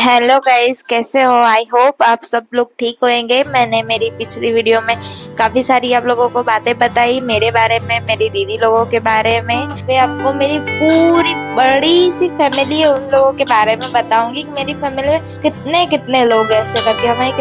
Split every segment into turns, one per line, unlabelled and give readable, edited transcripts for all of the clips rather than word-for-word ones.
Hello guys, कैसे हो? I hope आप सब लोग ठीक होंगे। मैंने मेरी पिछली वीडियो में काफी सारी आप लोगों को बातें बताई मेरे बारे में, मेरी दीदी लोगों के बारे में। मैं आपको मेरी पूरी बड़ी सी फैमिली है उन लोगों के बारे में बताऊंगी कि मेरी फैमिली में कितने कितने लोग हैं। ऐसे करके हमारी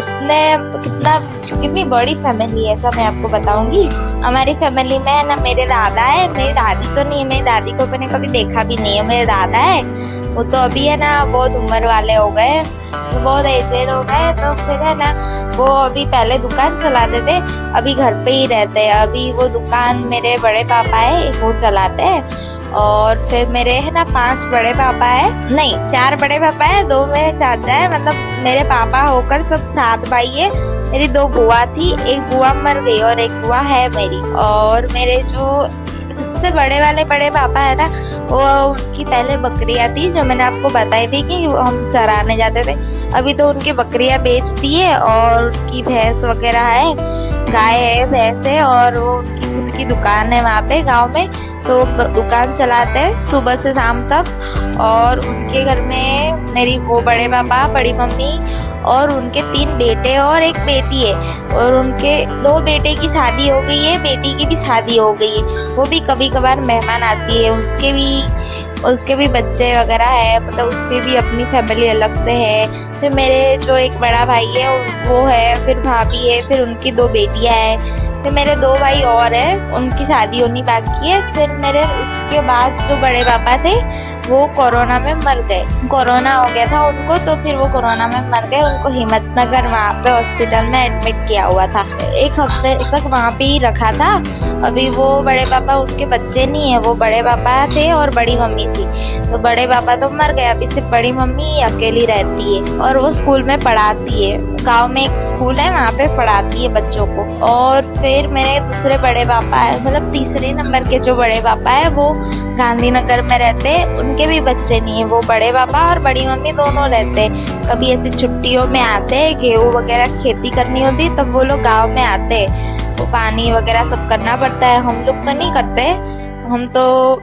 कितनी बड़ी फैमिली है, ऐसा मैं आपको बताऊंगी। हमारी फैमिली में है ना, मेरे दादा है, मेरी दादी तो नहीं है, मेरी दादी को मैंने कभी देखा भी नहीं है। मेरे दादा है, वो तो अभी है ना बहुत उम्र वाले हो गए, तो बहुत एजेड हो गए। तो फिर है ना, वो अभी पहले दुकान चलाते थे, अभी घर पे ही रहते हैं। अभी वो दुकान मेरे बड़े पापा है, वो चलाते हैं। और फिर मेरे है ना 5 बड़े पापा है, नहीं 4 बड़े पापा है, 2 मेरे चाचा है। मतलब मेरे पापा होकर सब 7 भाई है। मेरी 2 बुआ थी, एक बुआ मर गई और एक बुआ है मेरी। और मेरे जो सबसे बड़े वाले बड़े पापा है ना, वो उनकी पहले बकरियां थी, जो मैंने आपको बताई थी कि हम चराने जाते थे। अभी तो उनकी बकरियां बेच दी है और उनकी भैंस वगैरह है, गाय है, भैंस है, और वो उनकी खुद की दुकान है वहाँ पे गांव में। तो दुकान चलाते हैं सुबह से शाम तक। और उनके घर में मेरी वो बड़े पापा, बड़ी मम्मी और उनके 3 बेटे और एक बेटी है। और उनके 2 बेटे की शादी हो गई है, बेटी की भी शादी हो गई है। वो भी कभी कभार मेहमान आती है, उसके भी बच्चे वगैरह है, मतलब उसकी भी अपनी फैमिली अलग से है। फिर मेरे जो एक बड़ा भाई है वो है, फिर भाभी है, फिर उनकी 2 बेटियां है। फिर मेरे 2 भाई और है, उनकी शादी होनी बाकी है। फिर मेरे उसके बाद जो बड़े पापा थे वो कोरोना में मर गए, कोरोना हो गया था उनको, तो फिर वो कोरोना में मर गए। उनको हिम्मतनगर वहाँ पे हॉस्पिटल में एडमिट किया हुआ था, 1 हफ्ते तक वहाँ पे ही रखा था। अभी वो बड़े पापा, उनके बच्चे नहीं है, वो बड़े पापा थे और बड़ी मम्मी थी। तो बड़े पापा तो मर गए, अभी सिर्फ बड़ी मम्मी अकेली रहती है और वो स्कूल में पढ़ाती है। गांव में एक स्कूल है, वहाँ पे पढ़ाती है बच्चों को। और फिर मेरे दूसरे बड़े पापा है, मतलब तीसरे नंबर के जो बड़े पापा है, वो गांधीनगर में रहते हैं। उनके भी बच्चे नहीं है, वो बड़े पापा और बड़ी मम्मी दोनों रहते हैं। कभी ऐसी छुट्टियों में आते हैं, गेहूँ वगैरह खेती करनी होती तब वो लोग गाँव में आते हैं। वो पानी वगैरह सब करना पड़ता है, हम लोग तो नहीं करते। हम तो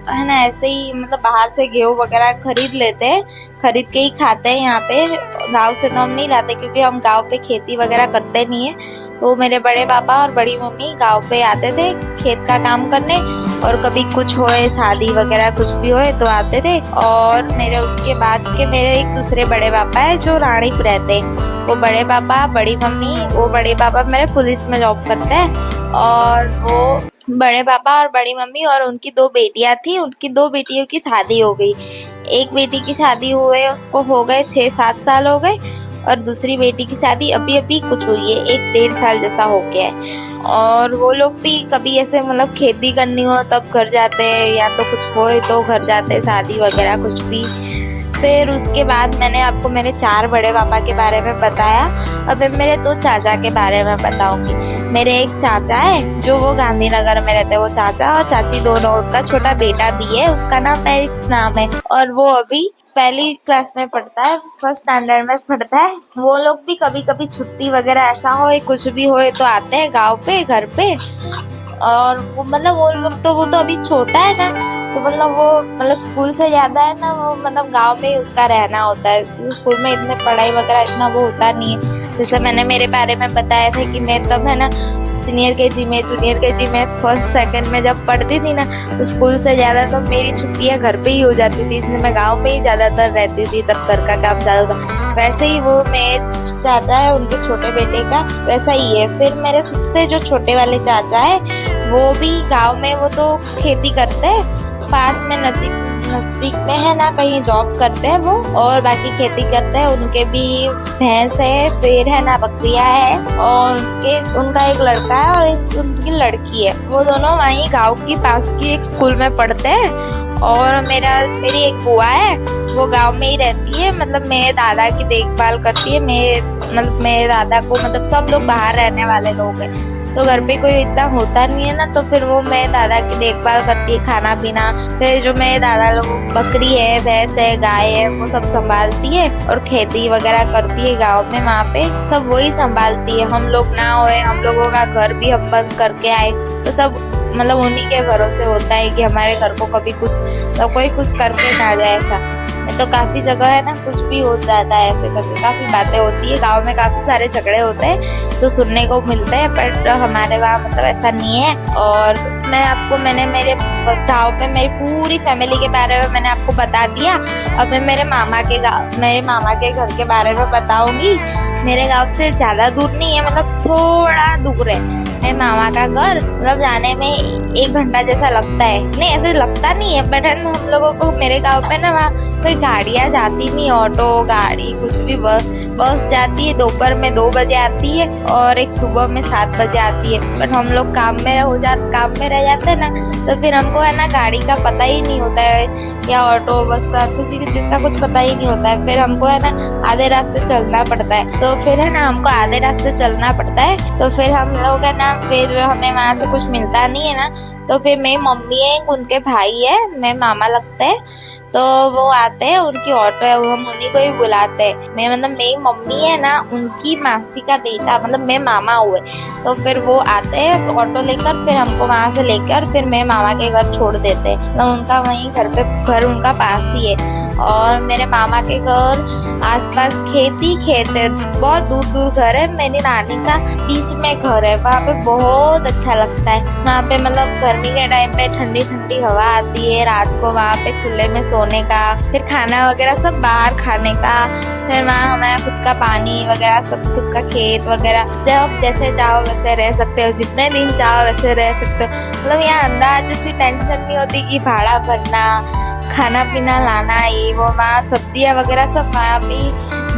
है ना ऐसे ही, मतलब बाहर से गेहूँ वगैरह खरीद लेते हैं, खरीद के ही खाते हैं यहाँ पे। गांव से तो हम नहीं लाते, क्योंकि हम गांव पे खेती वगैरह करते नहीं है। तो मेरे बड़े पापा और बड़ी मम्मी गांव पे आते थे खेत का काम करने, और कभी कुछ होए, शादी वगैरह कुछ भी होए तो आते थे। और मेरे उसके बाद के मेरे एक दूसरे बड़े पापा है जो रानीप रहते हैं। वो बड़े पापा, बड़ी मम्मी, वो बड़े पापा मेरे पुलिस में जॉब करते हैं। और वो बड़े पापा और बड़ी मम्मी और उनकी 2 बेटियां थी, उनकी 2 बेटियों की शादी हो गई। एक बेटी की शादी हुए उसको हो गए 6-7 साल हो गए, और दूसरी बेटी की शादी अभी अभी कुछ हुई है, 1-1.5 साल जैसा हो गया है। और वो लोग भी कभी ऐसे मतलब खेती करनी हो तब घर जाते हैं, या तो कुछ हो तो घर जाते हैं, शादी वगैरह कुछ भी। फिर उसके बाद मैंने आपको मेरे 4 बड़े पापा के बारे में बताया। अब मैं मेरे 2 चाचा के बारे में बताऊंगी। मेरे एक चाचा है जो वो गांधीनगर में रहते हैं, वो चाचा और चाची दोनों, उनका छोटा बेटा भी है, उसका नाम पेरिक्स नाम है, और वो अभी पहली क्लास में पढ़ता है, फर्स्ट स्टैंडर्ड में पढ़ता है। वो लोग भी कभी कभी छुट्टी वगैरह ऐसा हो, कुछ भी हो तो आते हैं गाँव पे, घर पे। और वो मतलब वो लोग तो, वो तो अभी छोटा है ना, तो मतलब वो मतलब स्कूल से ज्यादा है ना, वो मतलब गांव में ही उसका रहना होता है। स्कूल में इतने पढ़ाई वगैरह इतना वो होता नहीं है। जैसे मैंने मेरे बारे में बताया था कि मैं तब है ना सीनियर केजी में, जूनियर केजी में, फर्स्ट सेकंड में जब पढ़ती थी ना, तो स्कूल से ज्यादा तो मेरी छुट्टियां घर पे ही हो जाती थी, इसलिए मैं गाँव में ही ज्यादातर रहती थी, तब घर का काम ज्यादा था। वैसे ही वो मेरे चाचा है, उनके छोटे बेटे का वैसा ही है। फिर मेरे सबसे जो छोटे वाले चाचा है, वो भी गाँव में, वो तो खेती करते हैं, पास में नजदीक में है ना, कहीं जॉब करते हैं वो, और बाकी खेती करते हैं। उनके भी भैंस है, फिर है ना बकरियां है, और उनका एक लड़का है और एक उनकी लड़की है। वो दोनों वहीं गांव की पास की एक स्कूल में पढ़ते हैं। और मेरी एक बुआ है, वो गांव में ही रहती है, मतलब मेरे दादा की देखभाल करती है। मेरे दादा को, मतलब सब लोग बाहर रहने वाले लोग हैं, तो घर पे कोई इतना होता नहीं है ना, तो फिर वो मेरे दादा की देखभाल करती है, खाना पीना। फिर जो मेरे दादा लोग, बकरी है, भैंस है, गाय है, वो सब संभालती है, और खेती वगैरह करती है गांव में, वहाँ पे सब वही संभालती है। हम लोग ना होए, हम लोगों का घर भी हम बंद करके आए, तो सब मतलब उन्हीं के भरोसे होता है कि हमारे घर को कभी कुछ तो कोई कुछ करके ना जाए ऐसा। तो काफी जगह है ना कुछ भी हो जाता है ऐसे करके, काफी बातें होती है गांव में, काफी सारे झगड़े होते हैं जो सुनने को मिलते हैं, बट हमारे वहाँ मतलब ऐसा नहीं है। और मैंने मेरे गांव में मेरी पूरी फैमिली के बारे में मैंने आपको बता दिया। अब मैं मेरे मामा के घर के बारे में बताऊंगी। मेरे गांव से ज्यादा दूर नहीं है, मतलब थोड़ा दूर है मेरे मामा का घर, मतलब जाने में 1 घंटा जैसा लगता है। नहीं ऐसे लगता नहीं है, बट हम लोगों को मेरे गांव पे ना वहाँ कोई गाड़ियाँ जाती नहीं, ऑटो गाड़ी कुछ भी, बस जाती है दोपहर में 2 बजे आती है और एक सुबह में 7 बजे आती है। पर हम लोग काम में रह जाते हैं ना, तो फिर हमको है ना गाड़ी का पता ही नहीं होता है या ऑटो बस का किसी की चीज का कुछ पता ही नहीं होता है। फिर हमको है ना आधे रास्ते चलना पड़ता है, तो फिर है ना हमको आधे रास्ते चलना पड़ता है। तो फिर हम लोग है ना, फिर हमें वहाँ से कुछ मिलता नहीं है ना, तो फिर मेरी मम्मी है, उनके भाई है, मेरे मामा लगते हैं, तो वो आते हैं, उनकी ऑटो है, हम उन्हीं को ही बुलाते हैं। मेरी मम्मी है ना, उनकी मासी का बेटा मतलब मेरे मामा हुए, तो फिर वो आते हैं ऑटो लेकर, फिर हमको वहाँ से लेकर फिर मेरे मामा के घर छोड़ देते हैं। मतलब उनका वहीं घर उनका पास ही है। और मेरे मामा के घर आसपास खेत है, बहुत दूर दूर घर है। मेरी नानी का बीच में घर है, वहाँ पे बहुत अच्छा लगता है। वहाँ पे मतलब गर्मी के टाइम पे ठंडी ठंडी हवा आती है, रात को वहाँ पे खुले में सोने का, फिर खाना वगैरह सब बाहर खाने का, फिर वहाँ हमारा खुद का पानी वगैरह सब, खुद का खेत वगैरह, जब जैसे चाहो वैसे रह सकते हो, जितने दिन चाहो वैसे रह सकते हो। मतलब यहाँ अंदर जैसी टेंशन नहीं होती कि भाड़ा भरना, खाना पीना लाना, ये वो, वहाँ सब्जियाँ वगैरह सब वहाँ भी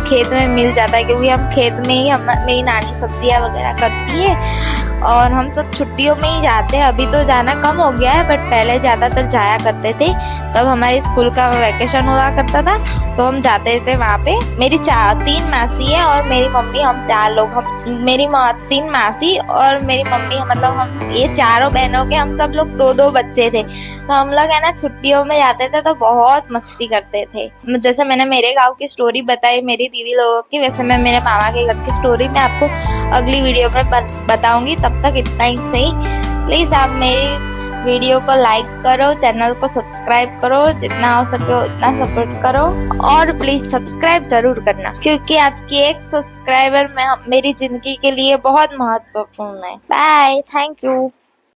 खेत में मिल जाता है, क्योंकि हम खेत में ही मेरी नानी सब्जियाँ वगैरह करती है। और हम सब छुट्टियों में ही जाते हैं, अभी तो जाना कम हो गया है, बट पहले ज़्यादातर जाया करते थे। तब हमारे स्कूल का वैकेशन हुआ करता था, तो हम जाते थे वहाँ पे। मेरी 3 मासी है और मेरी मम्मी, हम 4 लोग, मेरी 3 मासी और मेरी मम्मी, मतलब हम ये चारों बहनों के हम सब लोग 2-2 बच्चे थे। तो हम लोग है ना छुट्टियों में जाते थे तो बहुत मस्ती करते थे। जैसे मैंने मेरे गाँव की स्टोरी बताई मेरी दीदी लोगों की, वैसे मैं मेरे मामा के घर की स्टोरी मैं आपको अगली वीडियो में बताऊंगी। तब तक इतना ही सही। प्लीज आप मेरी वीडियो को लाइक करो, चैनल को सब्सक्राइब करो, जितना हो सके उतना सपोर्ट करो, और प्लीज सब्सक्राइब जरूर करना, क्योंकि आपकी एक सब्सक्राइबर मेरी जिंदगी के लिए बहुत महत्वपूर्ण है। Bye, thank you.